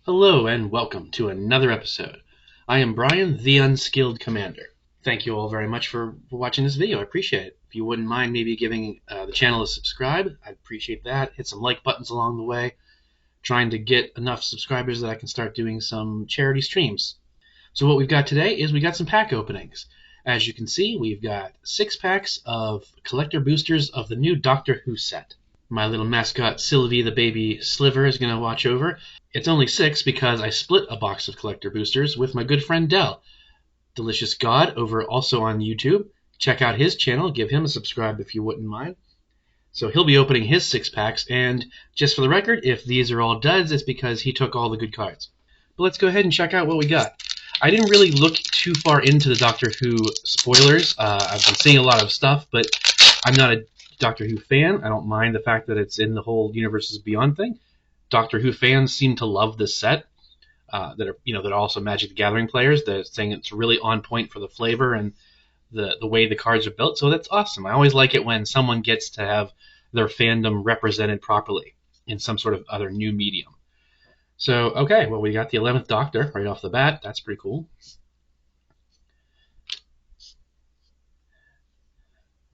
Hello and welcome to another episode. I am Brian, the Unskilled Commander. Thank you all very much for watching this video. I appreciate it. If you wouldn't mind maybe giving the channel a subscribe, I'd appreciate that. Hit some like buttons along the way. Trying to get enough subscribers that I can start doing some charity streams. So what we've got today is we got some pack openings. As you can see, we've got 6 packs of collector boosters of the new Doctor Who set. My little mascot Sylvie the baby Sliver is going to watch over. It's only 6 because I split a box of collector boosters with my good friend Del. Delicious God over also on YouTube. Check out his channel. Give him a subscribe if you wouldn't mind. So he'll be opening his 6 packs, and just for the record, if these are all duds, it's because he took all the good cards. But let's go ahead and check out what we got. I didn't really look too far into the Doctor Who spoilers. I've been seeing a lot of stuff, but I'm not a Doctor Who fan. I don't mind the fact that it's in the whole Universes Beyond thing. Doctor Who fans seem to love this set. That are also Magic the Gathering players. They're saying it's really on point for the flavor and the way the cards are built. So that's awesome. I always like it when someone gets to have their fandom represented properly in some sort of other new medium. So okay, well we got the 11th Doctor right off the bat. That's pretty cool.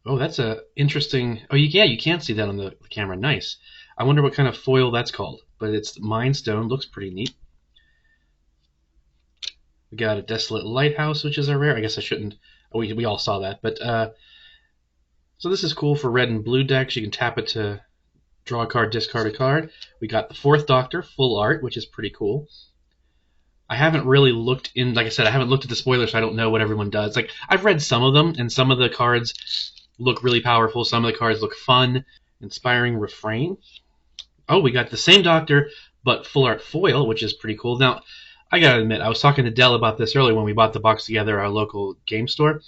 Oh, that's a interesting. Oh, you can't see that on the camera. Nice. I wonder what kind of foil that's called. But it's Mind Stone. Looks pretty neat. We got a Desolate Lighthouse, which is a rare. I guess I shouldn't. We all saw that. But so this is cool for red and blue decks. You can tap it to draw a card, discard a card. We got the 4th Doctor, full art, which is pretty cool. I haven't really looked in. Like I said, I haven't looked at the spoilers, so I don't know what everyone does. Like I've read some of them, and some of the cards look really powerful. Some of the cards look fun. Inspiring Refrain. Oh, we got the same Doctor, but full art foil, which is pretty cool. Now, I gotta admit, I was talking to Del about this earlier when we bought the box together at our local game store.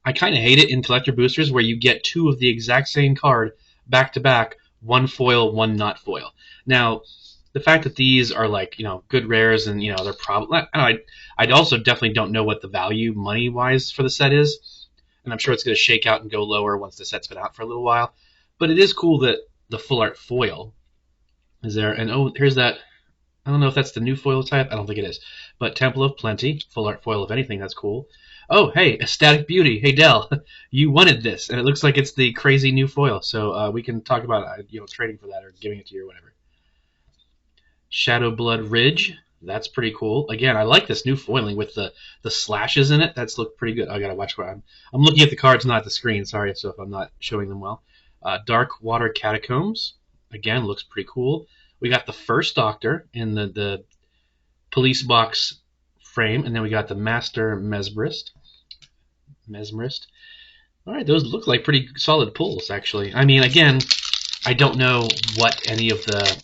I kind of hate it in collector boosters where you get 2 of the exact same card back to back, one foil, one not foil. Now, the fact that these are like, good rares and, they're probably... I'd also definitely don't know what the value money-wise for the set is. And I'm sure it's going to shake out and go lower once the set's been out for a little while. But it is cool that the full art foil is there. And oh, here's that. I don't know if that's the new foil type. I don't think it is. But Temple of Plenty, full art foil of anything. That's cool. Oh, hey, Ecstatic Beauty. Hey, Del, you wanted this. And it looks like it's the crazy new foil. So we can talk about trading for that or giving it to you or whatever. Shadow Blood Ridge. That's pretty cool. Again, I like this new foiling with the slashes in it. That's looked pretty good. I gotta watch where I'm looking at the cards, not the screen. Sorry, so if I'm not showing them well. Dark Water Catacombs. Again, looks pretty cool. We got the 1st Doctor in the police box frame, and then we got the Master Mesmerist. All right, those look like pretty solid pulls, actually. I mean, again, I don't know what any of the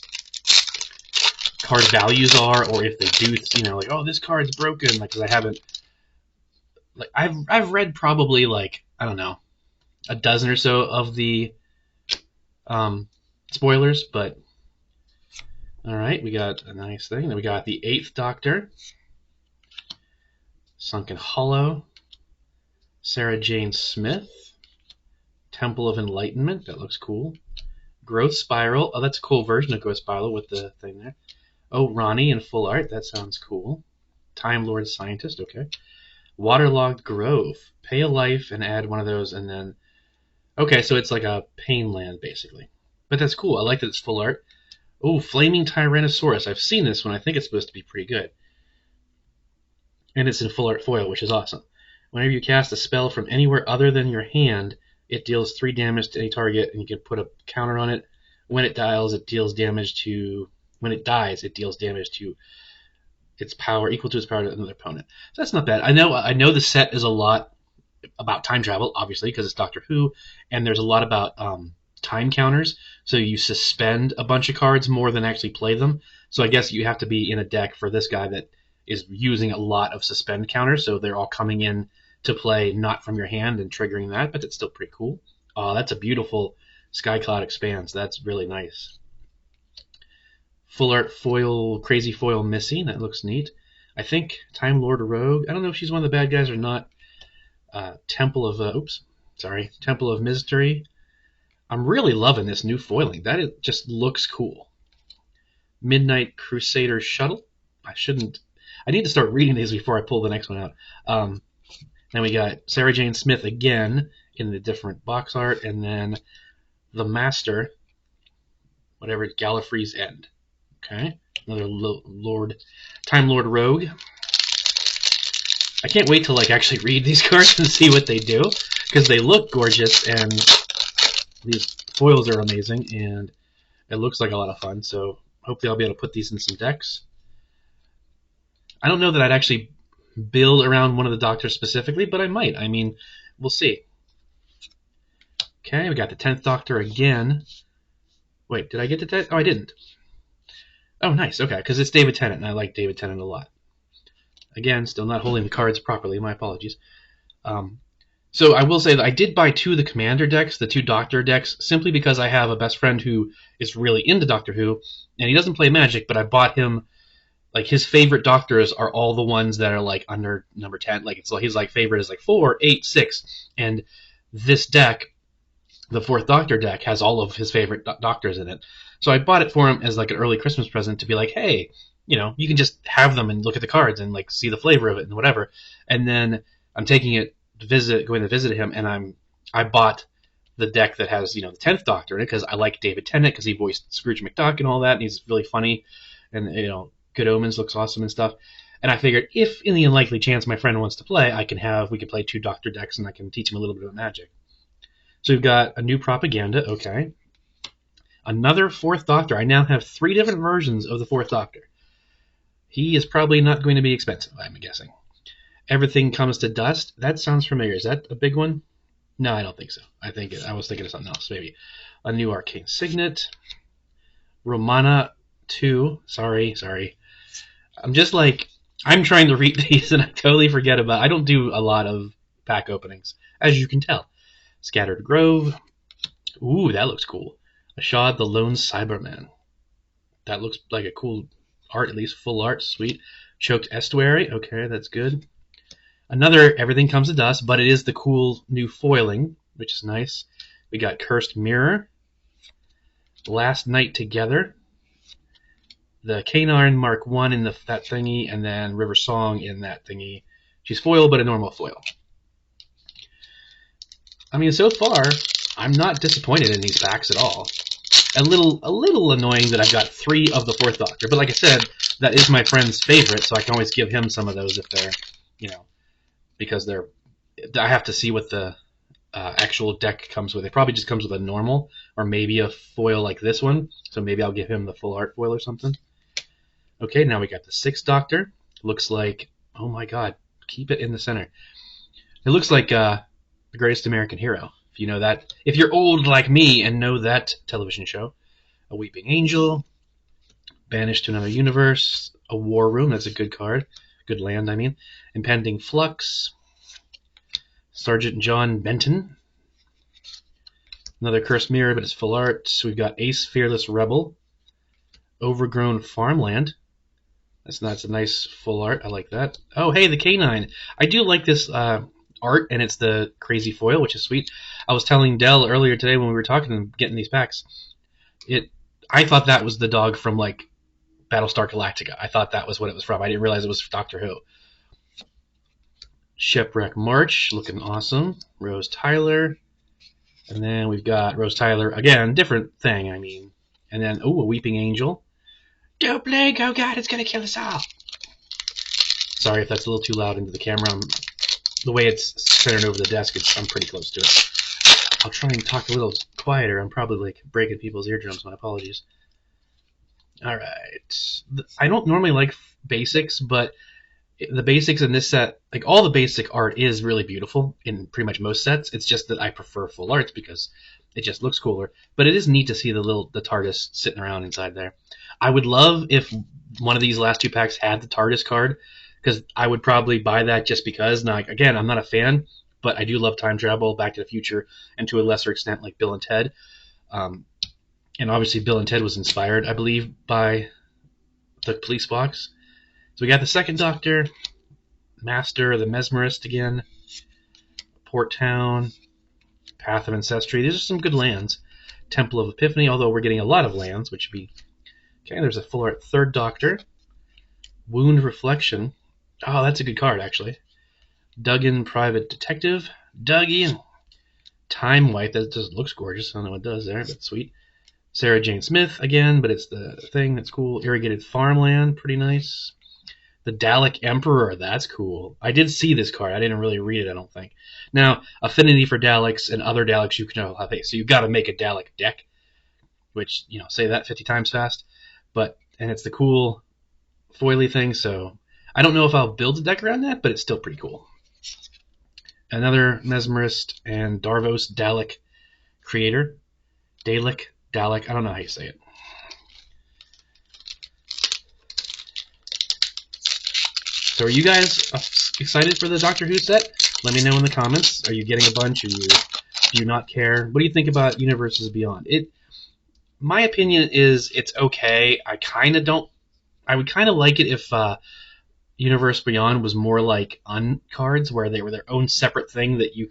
card values are, or if they do, like, oh, this card's broken, like, because I haven't, like, I've read probably, like, I don't know, a dozen or so of the spoilers, but all right, we got a nice thing. Then we got the 8th Doctor, Sunken Hollow, Sarah Jane Smith, Temple of Enlightenment. That looks cool. Growth Spiral. Oh, that's a cool version of Growth Spiral with the thing there. Oh, Ronnie in full art. That sounds cool. Time Lord Scientist. Okay. Waterlogged Grove. Pay a life and add one of those, and then... Okay, so it's like a pain land, basically. But that's cool. I like that it's full art. Oh, Flaming Tyrannosaurus. I've seen this one. I think it's supposed to be pretty good. And it's in full art foil, which is awesome. Whenever you cast a spell from anywhere other than your hand, it deals 3 damage to any target, and you can put a counter on it. When it dies, it deals damage to... When it dies, it deals damage to its power, equal to its power to another opponent. So that's not bad. I know the set is a lot about time travel, obviously, because it's Doctor Who, and there's a lot about time counters. So you suspend a bunch of cards more than actually play them. So I guess you have to be in a deck for this guy that is using a lot of suspend counters, so they're all coming in to play not from your hand and triggering that, but it's still pretty cool. That's a beautiful Skycloud Expanse. That's really nice. Full art foil, crazy foil Missy. That looks neat. I think Time Lord Rogue. I don't know if she's one of the bad guys or not. Temple of Mystery. I'm really loving this new foiling. Just looks cool. Midnight Crusader Shuttle. I shouldn't. I need to start reading these before I pull the next one out. Then we got Sarah Jane Smith again in the different box art, and then the Master, whatever, Gallifrey's End. Okay, another Time Lord Rogue. I can't wait to like actually read these cards and see what they do, because they look gorgeous and these foils are amazing and it looks like a lot of fun. So hopefully I'll be able to put these in some decks. I don't know that I'd actually build around one of the Doctors specifically, but I might. I mean, we'll see. Okay, we got the 10th Doctor again. Wait, did I get the 10th? Oh, I didn't. Oh, nice. Okay, because it's David Tennant, and I like David Tennant a lot. Again, still not holding the cards properly. My apologies. So I will say that I did buy 2 of the Commander decks, the 2 Doctor decks, simply because I have a best friend who is really into Doctor Who, and he doesn't play Magic, but I bought him, like, his favorite Doctors are all the ones that are, like, under number 10. Like, it's his, like, favorite is, like, 4, 8, 6. And this deck, the 4th Doctor deck, has all of his favorite Doctors in it. So I bought it for him as, like, an early Christmas present to be like, hey, you know, you can just have them and look at the cards and, like, see the flavor of it and whatever. And then I'm taking it going to visit him, and I bought the deck that has, you know, the 10th Doctor in it because I like David Tennant because he voiced Scrooge McDuck and all that, and he's really funny, and, you know, Good Omens looks awesome and stuff. And I figured if in the unlikely chance my friend wants to play, we can play 2 Doctor decks and I can teach him a little bit of Magic. So we've got a new Propaganda, okay. Another 4th Doctor. I now have 3 different versions of the 4th Doctor. He is probably not going to be expensive, I'm guessing. Everything Comes to Dust. That sounds familiar. Is that a big one? No, I don't think so. I was thinking of something else, maybe. A new Arcane Signet. Romana 2. Sorry. I'm just like, I'm trying to read these and I totally forget about. I don't do a lot of pack openings, as you can tell. Scattered Grove. Ooh, that looks cool. Ashad the Lone Cyberman. That looks like a cool art, at least full art. Sweet. Choked Estuary. Okay, that's good. Another Everything Comes to Dust, but it is the cool new foiling, which is nice. We got Cursed Mirror. Last Night Together. The Canine Mark 1 in that thingy, and then River Song in that thingy. She's foil, but a normal foil. I mean, so far, I'm not disappointed in these packs at all. A little annoying that I've got 3 of the 4th Doctor, but like I said, that is my friend's favorite, so I can always give him some of those if they're, you know, because I have to see what the actual deck comes with. It probably just comes with a normal, or maybe a foil like this one, so maybe I'll give him the full art foil or something. Okay, now we got the 6th Doctor. Looks like, oh my god, keep it in the center. It looks like The Greatest American Hero. If you know that, if you're old like me and know that television show. A Weeping Angel. Banished to Another Universe. A War Room, that's a good card. Good land, I mean. Impending Flux. Sergeant John Benton. Another Cursed Mirror, but it's full art. So we've got Ace Fearless Rebel. Overgrown Farmland. That's a nice full art. I like that. Oh, hey, the Canine. I do like this art, and it's the crazy foil, which is sweet. I was telling Dell earlier today when we were talking and getting these packs. I thought that was the dog from, like, Battlestar Galactica. I thought that was what it was from. I didn't realize it was Doctor Who. Shipwreck March, looking awesome. Rose Tyler. And then we've got Rose Tyler, again, different thing, I mean. And then, ooh, a Weeping Angel. Don't blink, oh god, it's gonna kill us all. Sorry if that's a little too loud into the camera. The way it's centered over the desk, I'm pretty close to it. I'll try and talk a little quieter. I'm probably like breaking people's eardrums. My apologies. Alright. I don't normally like basics, but the basics in this set, like all the basic art is really beautiful in pretty much most sets. It's just that I prefer full arts because it just looks cooler. But it is neat to see the TARDIS sitting around inside there. I would love if one of these last 2 packs had the TARDIS card, because I would probably buy that just because. Now, again, I'm not a fan, but I do love time travel, Back to the Future, and to a lesser extent, like Bill and Ted. And obviously, Bill and Ted was inspired, I believe, by the police box. So we got the 2nd Doctor, Master, the Mesmerist again, Port Town, Path of Ancestry. These are some good lands. Temple of Epiphany, although we're getting a lot of lands, which would be... Okay, there's a full art 3rd Doctor. Wound Reflection. Oh, that's a good card, actually. Duggan Private Detective. Duggan. Time Wipe. That just looks gorgeous. I don't know what it does there, but sweet. Sarah Jane Smith again, but it's the thing that's cool. Irrigated Farmland. Pretty nice. The Dalek Emperor. That's cool. I did see this card. I didn't really read it, I don't think. Now, affinity for Daleks and other Daleks you control have haste. So you've got to make a Dalek deck, which, say that 50 times fast. And it's the cool foily thing, so I don't know if I'll build a deck around that, but it's still pretty cool. Another Mesmerist and Darvos Dalek creator. Dalek, I don't know how you say it. So are you guys excited for the Doctor Who set? Let me know in the comments. Are you getting a bunch? Do you not care? What do you think about Universes Beyond? My opinion is it's okay. I would kind of like it if Universe Beyond was more like uncards, where they were their own separate thing that you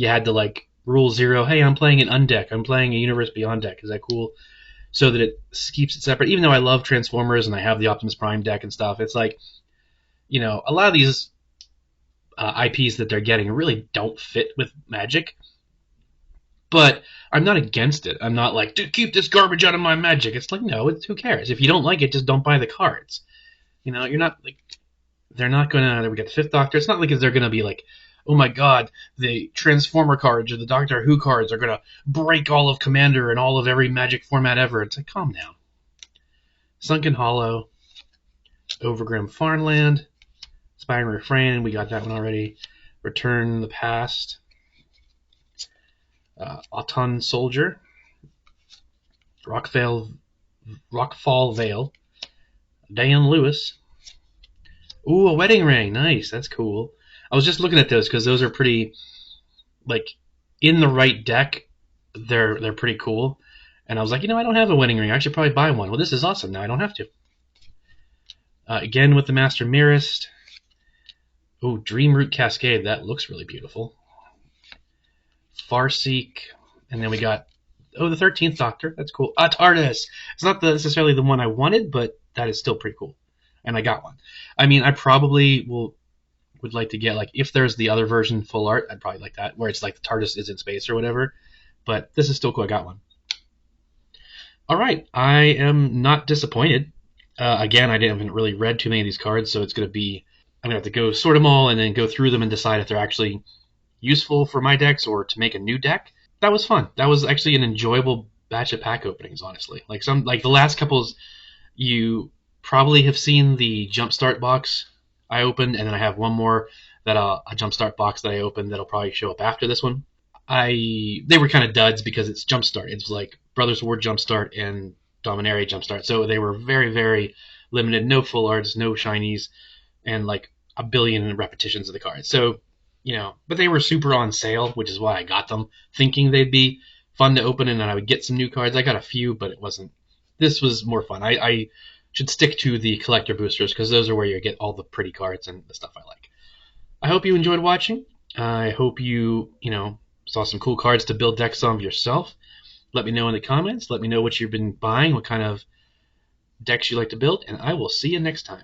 had to like rule 0. Hey, I'm playing an undeck. I'm playing a Universe Beyond deck. Is that cool? So that it keeps it separate. Even though I love Transformers and I have the Optimus Prime deck and stuff, it's like, a lot of these IPs that they're getting really don't fit with Magic. But I'm not against it. I'm not like, dude, keep this garbage out of my Magic. It's like, no, who cares? If you don't like it, just don't buy the cards. You're not like, they're not gonna. We got the Fifth Doctor. It's not like they're gonna be like, oh my God, the Transformer cards or the Doctor Who cards are gonna break all of Commander and all of every Magic format ever. It's like, calm down. Sunken Hollow, Overgrim Farmland, Inspiring Refrain. We got that one already. Return the Past. Autumn Soldier, Rockfall Vale, Dan Lewis. Ooh, a wedding ring. Nice. That's cool. I was just looking at those because those are pretty, like, in the right deck. They're pretty cool. And I was like, I don't have a wedding ring. I should probably buy one. Well, this is awesome. Now I don't have to. Again with the Master Mirrorist. Ooh, Dreamroot Cascade. That looks really beautiful. Farseek, and then we got the 13th Doctor. That's cool. TARDIS. It's not necessarily the one I wanted, but that is still pretty cool, and I got one. I mean, I probably would like to get, like, if there's the other version full art, I'd probably like that, where it's like the TARDIS is in space or whatever. But this is still cool. I got one. All right, I am not disappointed. Again, I haven't really read too many of these cards, so it's gonna be, I'm gonna have to go sort them all and then go through them and decide if they're actually useful for my decks or to make a new deck. That was fun. That was actually an enjoyable batch of pack openings, honestly. Like the last couples, you probably have seen the Jumpstart box I opened, and then I have one more a Jumpstart box that I opened that'll probably show up after this one. They were kind of duds because it's Jumpstart. It's like Brothers War Jumpstart and Dominaria Jumpstart, so they were very, very limited. No full arts, no shinies, and like a billion repetitions of the cards. So, but they were super on sale, which is why I got them, thinking they'd be fun to open and then I would get some new cards. I got a few, but it wasn't. This was more fun. I should stick to the collector boosters because those are where you get all the pretty cards and the stuff I like. I hope you enjoyed watching. I hope you, saw some cool cards to build decks on yourself. Let me know in the comments. Let me know what you've been buying, what kind of decks you like to build, and I will see you next time.